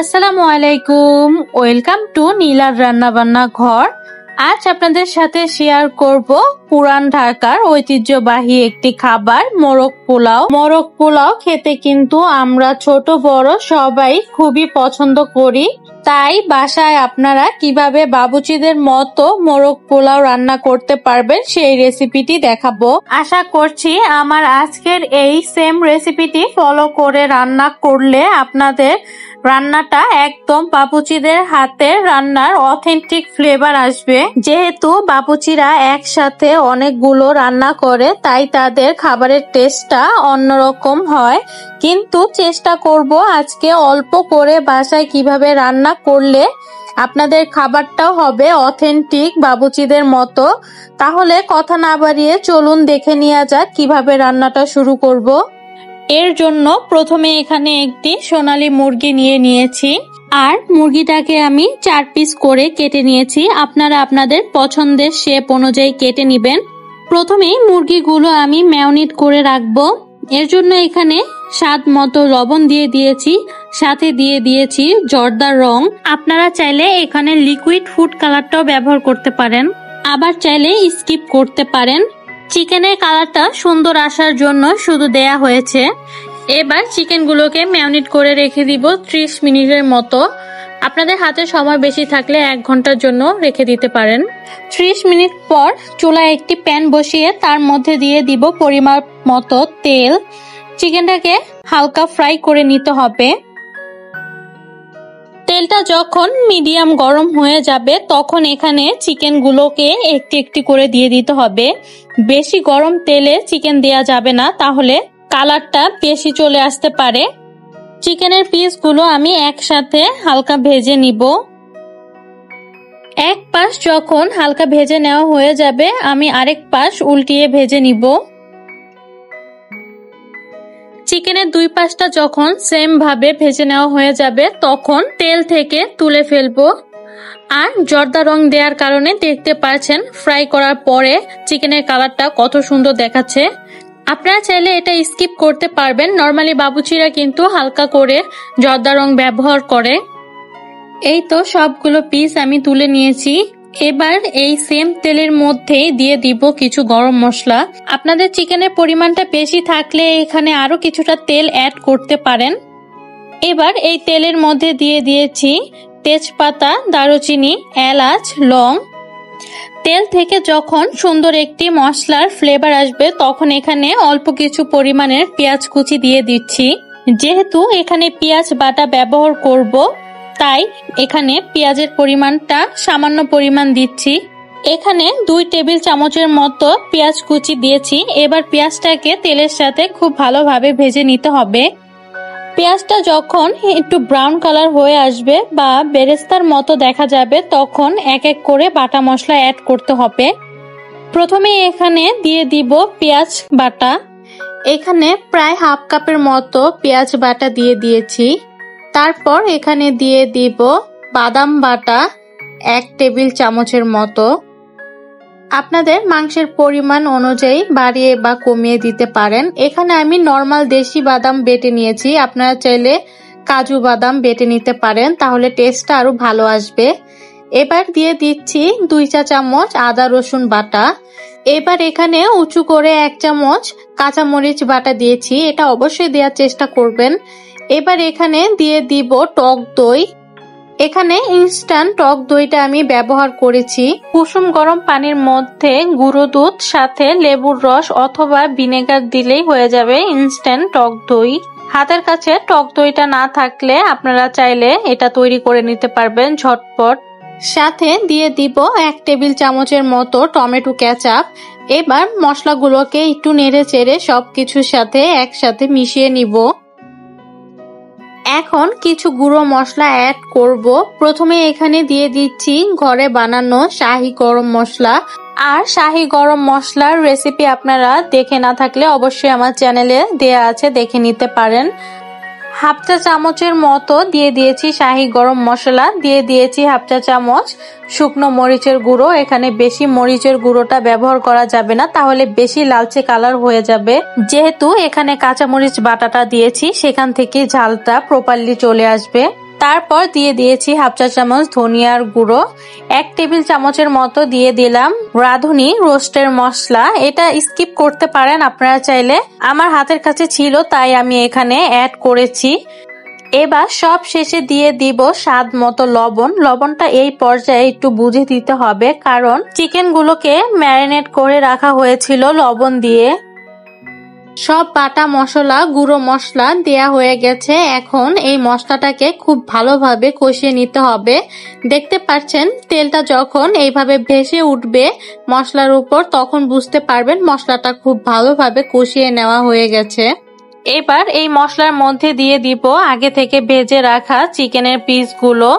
আসসালামু আলাইকুম, welcome to নীলার রান্না বান্না ঘর। আজ আপনাদের সাথে শেয়ার করব পুরান ঢাকার ঐতিহ্যবাহী একটি খাবার মোরগ পোলাও। মোরগ পোলাও খেতে কিন্তু আমরা ছোট বড় সবাই খুবই পছন্দ করি। তাই বাসায় আপনারা কিভাবে বাবুচিদের মতো মোরগ পোলাও রান্না করতে পারবেন সেই রেসিপিটি দেখাবো। আশা করছি আমার আজকের এই সেম রেসিপিটি ফলো করে রান্না করলে আপনাদের রান্নাটা একদম বাবুচিদের হাতের রান্নার অথেন্টিক ফ্লেভার আসবে। যেহেতু বাবুচিরা একসাথে অনেকগুলো রান্না করে তাই তাদের খাবারের টেস্টটা অন্যরকম হয়, কিন্তু চেষ্টা করব আজকে অল্প করে বাসায় কিভাবে রান্না করলে আপনাদের খাবারটাও হবে অথেন্টিক বাবুচিদের মতো। তাহলে কথা না বাড়িয়ে চলুন দেখে নেওয়া যাক কিভাবে রান্নাটা শুরু করব। এর জন্য প্রথমে এখানে একটি সোনালী মুরগি নিয়েছি আর মুরগিটাকে আমি 4 পিস করে কেটে নিয়েছি। আপনারা আপনাদের পছন্দের শেপ অনুযায়ী কেটে নেবেন। প্রথমেই মুরগিগুলো আমি ম্যারিনেট করে রাখবো। এর জন্য এখানে স্বাদ মতো লবণ দিয়ে দিয়েছি, সাথে দিয়ে দিয়েছি জর্দার রং। আপনারা চাইলে এখানে লিকুইড ফুড কালারটাও ব্যবহার করতে পারেন, আবার চাইলে স্কিপ করতে পারেন। চিকেনের কালারটা সুন্দর আসার জন্য শুধু দেয়া হয়েছে। এবার চিকেনগুলোকে ম্যারিনেট করে রেখে দিব 30 মিনিটের মতো। আপনাদের হাতে সময় বেশি থাকলে 1 ঘন্টার জন্য রেখে দিতে পারেন। 30 মিনিট পর চুলায় একটি প্যান বসিয়ে তার মধ্যে দিয়ে দিব পরিমাণ মতো তেল। চিকেনটাকে হালকা ফ্রাই করে নিতে হবে। তেলটা যখন মিডিয়াম গরম হয়ে যাবে তখন এখানে চিকেনগুলোকে একটি একটি করে দিয়ে দিতে হবে। বেশি গরম তেলে চিকেন দেয়া যাবে না, তাহলে কালারটা বেশি চলে আসতে পারে। চিকেনের পিসগুলো আমি একসাথে হালকা ভেজে নিব। এক পাশ যখন হালকা ভেজে নেওয়া হয়ে যাবে আমি আরেক পাশ উল্টিয়ে ভেজে নিব। চিকেনের 2 পাশটা যখন সেম ভাবে ভেজে নেওয়া হয়ে যাবে তখন তেল থেকে তুলে ফেলবো। আর জর্দা রং দেওয়ার কারণে দেখতে পাচ্ছেন ফ্রাই করার পরে চিকেনের কালারটা কত সুন্দর দেখাচ্ছে। আপনারা চাইলে এটা স্কিপ করতে পারবেন, নরমালি বাবুচিরা কিন্তু হালকা করে জর্দা রং ব্যবহার করে। এই তো সবগুলো পিস আমি তুলে নিয়েছি। এবার এই সেম তেলের মধ্যে দিয়ে দিব কিছু গরম মশলা। আপনাদের চিকেনের পরিমাণটা বেশি থাকলে এখানে আরো কিছুটা তেল অ্যাড করতে পারেন। এবার এই তেলের মধ্যে দিয়ে দিয়েছি তেজপাতা, দারুচিনি, এলাচ, লং। তেল থেকে যখন সুন্দর একটি মশলার ফ্লেভার আসবে তখন এখানে অল্প কিছু পরিমাণের পেঁয়াজ কুচি দিয়ে দিচ্ছি। যেহেতু এখানে পেঁয়াজ বাটা ব্যবহার করব তাই এখানে পেঁয়াজের পরিমাণটা সামান্য পরিমাণ দিচ্ছি। এখানে 2 টেবিল চামচের মতো পেঁয়াজ কুচি দিয়েছি। এবার পেঁয়াজটাকে তেলের সাথে খুব ভালোভাবে ভেজে নিতে হবে। পেঁয়াজটা যখন একটু ব্রাউন কালার হয়ে আসবে বা বেরেস্তার মতো দেখা যাবে তখন এক এক করে বাটা মশলা অ্যাড করতে হবে। প্রথমে এখানে দিয়ে দিব পেঁয়াজ বাটা। এখানে প্রায় হাফ কাপের মতো পেঁয়াজ বাটা দিয়ে দিয়েছি। তারপর এখানে দিয়ে দিব বাদাম বাটা 1 টেবিল চামচের মতো। আপনাদের মাংসের পরিমাণ অনুযায়ী বাড়িয়ে বা কমিয়ে দিতে পারেন। এখানে আমি নরমাল দেশি বাদাম বেটে নিয়েছি, আপনারা চাইলে কাজু বাদাম বেটে নিতে পারেন, তাহলে টেস্টটা আরো ভালো আসবে। এবার দিয়ে দিচ্ছি 2 চা চামচ আদা রসুন বাটা। এবার এখানে উঁচু করে 1 চামচ কাঁচামরিচ বাটা দিয়েছি, এটা অবশ্যই দেওয়ার চেষ্টা করবেন। এবার এখানে দিয়ে দিব টক দই। এখানে ইনস্ট্যান্ট টক দইটা আমি ব্যবহার করেছি। কুসুম গরম পানির মধ্যে গুঁড়ো দুধ সাথে লেবুর রস অথবা ভিনেগার দিলেই হয়ে যাবে ইনস্ট্যান্ট টক দই। হাতের কাছে টক দইটা না থাকলে আপনারা চাইলে এটা তৈরি করে নিতে পারবেন ঝটপট। সাথে দিয়ে দিব 1 টেবিল চামচের মতো টমেটো কেচাপ। এবার মশলাগুলোকে একটু নেড়ে চেড়ে সবকিছুর সাথে একসাথে মিশিয়ে নিব। এখন কিছু গুঁড়ো মশলা অ্যাড করব। প্রথমে এখানে দিয়ে দিচ্ছি ঘরে বানানো শাহি গরম মশলা। আর শাহি গরম মশলার রেসিপি আপনারা দেখে না থাকলে অবশ্যই আমার চ্যানেলে দেয়া আছে, দেখে নিতে পারেন। হাফ চা চামচের মতো দিয়ে দিয়েছি শাহি গরম মশলা, দিয়ে দিয়েছি হাফ চা চামচ শুকনো মরিচের গুঁড়ো। এখানে বেশি মরিচের গুঁড়োটা ব্যবহার করা যাবে না, তাহলে বেশি লালচে কালার হয়ে যাবে। যেহেতু এখানে কাঁচামরিচ বাটাটা দিয়েছি সেখান থেকে ঝালটা প্রপারলি চলে আসবে। তারপর দিয়ে দিয়েছি হাফ চা চামচ ধনিয়ার গুঁড়ো, 1 টেবিল চামচের মতো দিয়ে দিলাম রাঁধুনি রোস্টের মশলা। এটা স্কিপ করতে পারেন আপনারা চাইলে, আমার হাতের কাছে ছিল তাই আমি এখানে অ্যাড করেছি। এবার সব শেষে দিয়ে দিব স্বাদ মতো লবণ। লবণটা এই পর্যায়ে একটু বুঝে দিতে হবে, কারণ চিকেনগুলোকে ম্যারিনেট করে রাখা হয়েছিল লবণ দিয়ে। সব বাটা মশলা, গুঁড়ো মশলা দেয়া হয়ে গেছে। এখন এই মশলাটাকে খুব ভালোভাবে কষিয়ে নিতে হবে। দেখতে পাচ্ছেন তেলটা যখন এইভাবে ভেসে উঠবে মশলার উপর, তখন বুঝতে পারবেন মশলাটা খুব ভালোভাবে কষিয়ে নেওয়া হয়ে গেছে। এবার এই মশলার মধ্যে দিয়ে দিব আগে থেকে ভেজে রাখা চিকেনের পিসগুলো।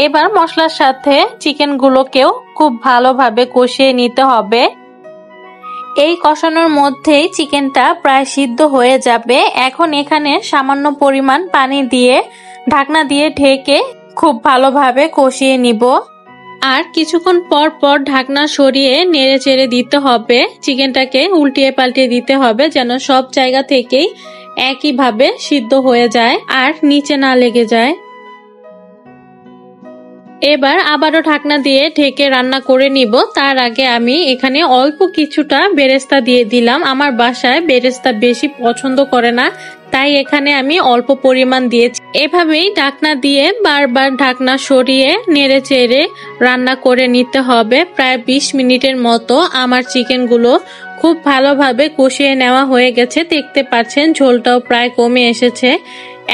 এবার মশলার সাথে চিকেনগুলোকেও খুব ভালোভাবে কষিয়ে নিতে হবে। এই কষানোর মধ্যেই চিকেনটা প্রায় সিদ্ধ হয়ে যাবে। এখন এখানে সামান্য পরিমাণ পানি দিয়ে ঢাকনা দিয়ে ঢেকে খুব ভালোভাবে কষিয়ে নিব। আর কিছুক্ষণ পর পর ঢাকনা সরিয়ে নেড়ে চেড়ে দিতে হবে, চিকেনটাকে উল্টিয়ে পাল্টিয়ে দিতে হবে যেন সব জায়গা থেকেই একইভাবে সিদ্ধ হয়ে যায় আর নিচে না লেগে যায়। এবার আবারও ঢাকনা দিয়ে ঢেকে রান্না করে নিব। তার আগে আমি এখানে অল্প কিছুটা বেরেস্তা দিয়ে দিলাম। আমার বাসায় বেরেস্তা বেশি পছন্দ করে না, তাই এখানে আমি অল্প পরিমাণ দিয়েছি। এভাবেই ঢাকনা দিয়ে বারবার ঢাকনা সরিয়ে নেড়ে চেড়ে রান্না করে নিতে হবে। প্রায় 20 মিনিটের মতো আমার চিকেনগুলো খুব ভালোভাবে কষিয়ে নেওয়া হয়ে গেছে। দেখতে পাচ্ছেন ঝোলটাও প্রায় কমে এসেছে।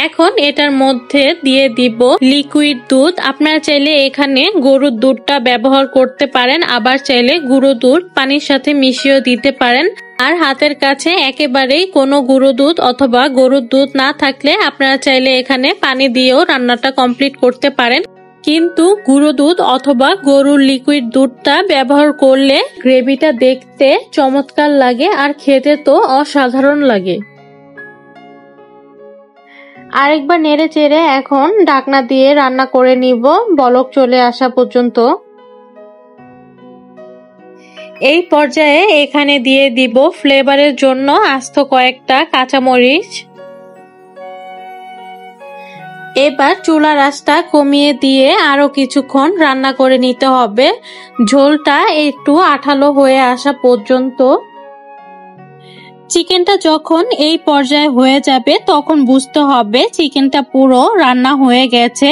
এখন এটার মধ্যে দিয়ে দিব লিকুইড দুধ। আপনারা চাইলে এখানে গরুর দুধটা ব্যবহার করতে পারেন, আবার চাইলে গুঁড়ো দুধ পানির সাথে মিশিয়েও দিতে পারেন। আর হাতের কাছে একেবারেই কোনো গুঁড়ো দুধ অথবা গরুর দুধ না থাকলে আপনারা চাইলে এখানে পানি দিয়েও রান্নাটা কমপ্লিট করতে পারেন। কিন্তু গুঁড়ো দুধ অথবা গরুর লিকুইড দুধটা ব্যবহার করলে গ্রেভিটা দেখতে চমৎকার লাগে আর খেতে তো অসাধারণ লাগে। আরেকবার নেড়ে চেড়ে এখন ঢাকনা দিয়ে রান্না করে নিব বলক চলে আসা পর্যন্ত। এই পর্যায়ে এখানে দিয়ে দিব ফ্লেভারের জন্য আস্ত কয়েকটা কাঁচামরিচ। এবার চুলার আঁচটা কমিয়ে দিয়ে আরো কিছুক্ষণ রান্না করে নিতে হবে, ঝোলটা একটু আঠালো হয়ে আসা পর্যন্ত। চিকেনটা যখন এই পর্যায়ে হয়ে যাবে তখন বুঝতে হবে চিকেনটা পুরো রান্না হয়ে গেছে।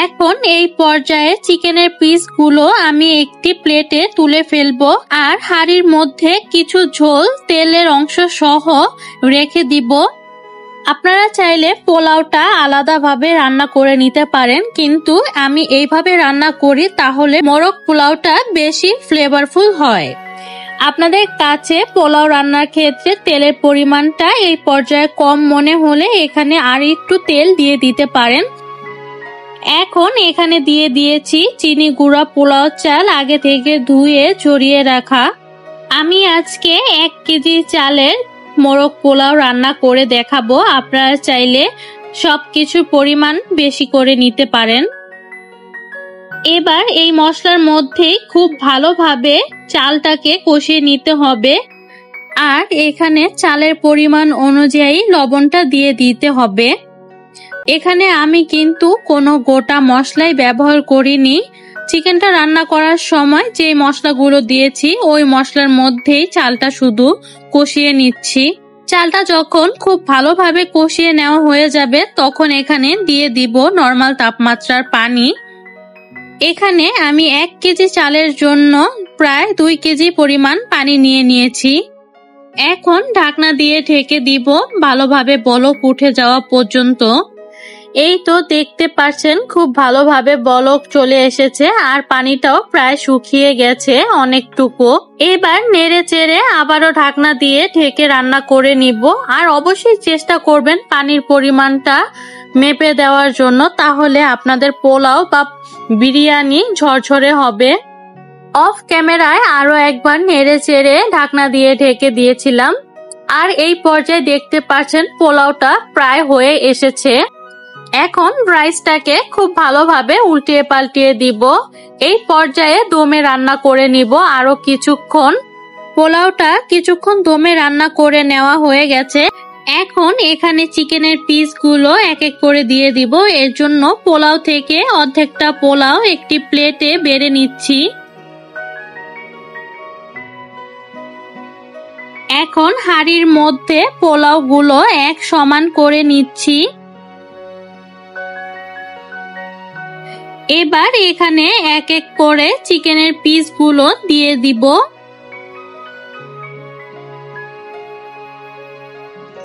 এখন এই পর্যায়ে চিকেনের পিসগুলো আমি একটি প্লেটে তুলে ফেলবো আর হাঁড়ির মধ্যে কিছু ঝোল তেলের অংশ সহ রেখে দিব। আপনারা চাইলে পোলাওটা আলাদাভাবে রান্না করে নিতে পারেন, কিন্তু আমি এইভাবে রান্না করি তাহলে মোরগ পোলাওটা বেশি ফ্লেভারফুল হয়। আপনাদের কাছে পোলাও রান্নার ক্ষেত্রে তেলের পরিমাণটা এই পর্যায়ে কম মনে হলে এখানে আর একটু তেল দিয়ে দিতে পারেন। এখন এখানে দিয়ে দিয়েছি চিনি গুঁড়া পোলাও চাল আগে থেকে ধুয়ে ঝরিয়ে রাখা। আমি আজকে 1 কেজি চালের মোরগ পোলাও রান্না করে দেখাবো। আপনারা চাইলে সবকিছু পরিমাণ বেশি করে নিতে পারেন। এবার এই মশলার মধ্যে খুব ভালোভাবে চালটাকে কষিয়ে নিতে হবে আর এখানে চালের পরিমাণ অনুযায়ী লবণটা দিয়ে দিতে হবে। এখানে আমি কিন্তু কোনো গোটা মশলাই ব্যবহার করিনি। চিকেনটা রান্না করার সময় যে মশলাগুলো দিয়েছি ওই মশলার মধ্যেই চালটা শুধু কষিয়ে নিচ্ছি। চালটা যখন খুব ভালোভাবে কষিয়ে নেওয়া হয়ে যাবে তখন এখানে দিয়ে দিব নরমাল তাপমাত্রার পানি। এখানে আমি 1 কেজি চালের জন্য প্রায় 2 কেজি পরিমাণ পানি নিয়ে নিয়েছি। এখন ঢাকনা দিয়ে ঢেকে দিব ভালোভাবে বলক উঠে যাওয়া পর্যন্ত। এই তো দেখতে পাচ্ছেন খুব ভালোভাবে বলক চলে এসেছে আর পানিটাও প্রায় শুকিয়ে গেছে অনেকটুকু। এবার নেড়ে চেড়ে আবারও ঢাকনা দিয়ে ঢেকে রান্না করে নিব। আর অবশ্যই চেষ্টা করবেন পানির পরিমাণটা মেপে দেওয়ার জন্য, তাহলে আপনাদের পোলাও বা বিরিয়ানি ঝরঝরে হবে। অফ ক্যামেরায় আরো একবার নেড়ে চেড়ে ঢাকনা দিয়ে ঢেকে দিয়েছিলাম আর এই পর্যায়ে দেখতে পাচ্ছেন পোলাওটা প্রায় হয়ে এসেছে। এখন রাইসটাকে খুব ভালোভাবে উল্টিয়ে পাল্টিয়ে দিব। এই পর্যায়ে দমে রান্না করে নিব আরো কিছুক্ষণ। পোলাওটা কিছুক্ষণ দমে রান্না করে নেওয়া হয়ে গেছে। এখন এখানে চিকেনের পিসগুলো এক এক করে দিয়ে দিব। এর জন্য পোলাও থেকে অর্ধেকটা পোলাও একটি প্লেটে বেড়ে নিচ্ছি। এখন হাঁড়ির মধ্যে পোলাওগুলো এক সমান করে নিচ্ছি। এবার এখানে এক এক করে চিকেনের পিসগুলো দিয়ে দিব।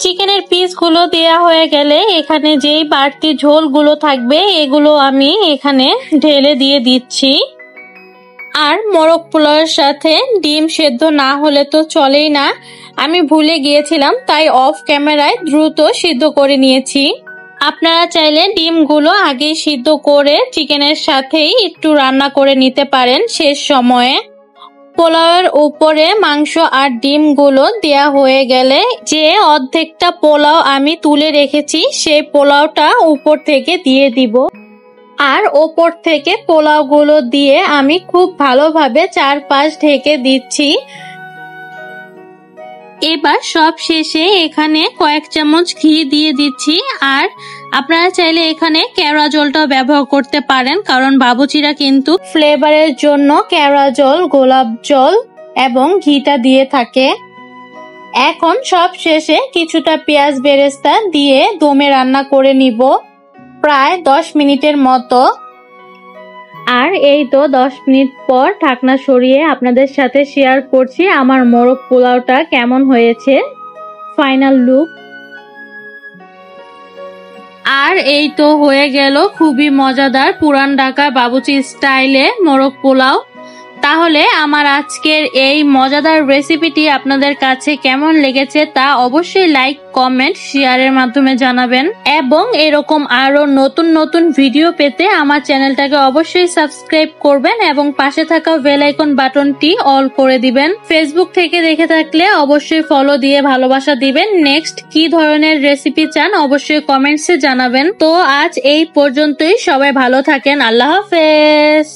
চিকেনের পিসগুলো দেয়া হয়ে গেলে এখানে যেই বাড়তি ঝোলগুলো থাকবে এগুলো আমি এখানে ঢেলে দিয়ে দিচ্ছি। আর মোরগ পোলাওয়ের সাথে ডিম সেদ্ধ না হলে তো চলেই না, আমি ভুলে গিয়েছিলাম, তাই অফ ক্যামেরায় দ্রুত সিদ্ধ করে নিয়েছি। আপনারা চাইলে ডিমগুলো আগেই সিদ্ধ করে চিকেনের সাথেই একটু রান্না করে নিতে পারেন শেষ সময়ে। পোলাওয়ের উপরে মাংস আর ডিমগুলো দেয়া হয়ে গেলে যে অর্ধেকটা পোলাও আমি তুলে রেখেছি সেই পোলাওটা উপর থেকে দিয়ে দিব। আর ওপর থেকে পোলাওগুলো দিয়ে আমি খুব ভালোভাবে চারপাশ ঢেকে দিচ্ছি। এবার সব শেষে এখানে কয়েক চামচ ঘি দিয়ে দিচ্ছি। আর আপনারা চাইলে এখানে কেওড়া জলটাও ব্যবহার করতে পারেন, কারণ বাবুচিরা কিন্তু ফ্লেভারের জন্য কেওড়া জল, গোলাপ জল এবং ঘিটা দিয়ে থাকে। এখন সব শেষে কিছুটা পেঁয়াজ বেরেস্তা দিয়ে দমে রান্না করে নিব প্রায় 10 মিনিটের মতো। আর এই তো 10 মিনিট পর ঢাকনা সরিয়ে আপনাদের সাথে শেয়ার করছি আমার মোরগ পোলাওটা কেমন হয়েছে, ফাইনাল লুক। আর এই তো হয়ে গেল খুবই মজাদার পুরান ঢাকা বাবুচি স্টাইলে মোরগ পোলাও। তাহলে আমার আজকের এই মজাদার রেসিপিটি আপনাদের কাছে কেমন লেগেছে তা অবশ্যই লাইক, কমেন্ট, শেয়ারের মাধ্যমে জানাবেন। এবং এরকম আরো নতুন নতুন ভিডিও পেতে আমার চ্যানেলটাকে অবশ্যই সাবস্ক্রাইব করবেন এবং পাশে থাকা বেল আইকন বাটনটি অল করে দিবেন। ফেসবুক থেকে দেখে থাকলে অবশ্যই ফলো দিয়ে ভালোবাসা দিবেন। নেক্সট কি ধরনের রেসিপি চান অবশ্যই কমেন্টসে জানাবেন। তো আজ এই পর্যন্তই, সবাই ভালো থাকেন, আল্লাহ হাফেজ।